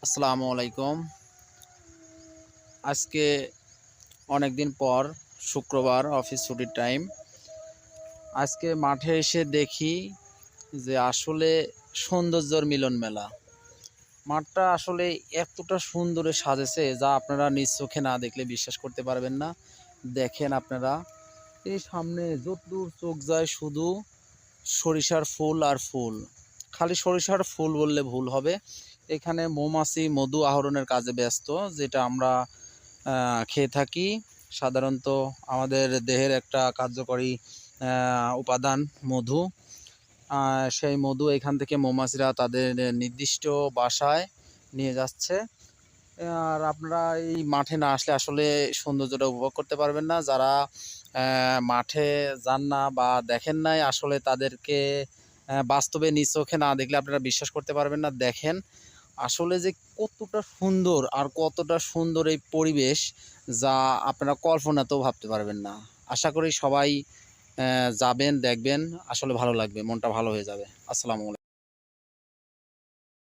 আসসালামু আলাইকুম। আজকে অনেক দিন পর শুক্রবার অফিস ছুটির টাইম। আজকে মাঠে এসে দেখি যে আসলে সৌন্দর্যের মিলন মেলা। মাঠটা আসলে এতটা সুন্দরে সাজেছে যা আপনারা নিজ চোখে না দেখলে বিশ্বাস করতে পারবেন না। দেখেন আপনারা, এই সামনে যতদূর চোখ যায় শুধু সরিষার ফুল আর ফুল। খালি সরিষার ফুল বললে ভুল হবে। এখানে মৌমাছি মধু আহরণের কাজে ব্যস্ত, যেটা আমরা খেয়ে থাকি। সাধারণত আমাদের দেহের একটা কার্যকরী উপাদান মধু। সেই মধু এখান থেকে মৌমাছিরা তাদের নির্দিষ্ট বাসায় নিয়ে যাচ্ছে। আর আপনারা এই মাঠে না আসলে আসলে সৌন্দর্যটা উপভোগ করতে পারবেন না। যারা মাঠে যান না বা দেখেন নাই, আসলে তাদেরকে বাস্তবে নিজ চোখে না দেখলে আপনারা বিশ্বাস করতে পারবেন না। দেখেন আসলে যে কতটা সুন্দর আর কতটা সুন্দর এই পরিবেশ, যা আপনারা কল্পনাতেও ভাবতে পারবেন না। আশা করি সবাই যাবেন, দেখবেন, আসলে ভালো লাগবে, মনটা ভালো হয়ে যাবে। আসসালামু আলাইকুম।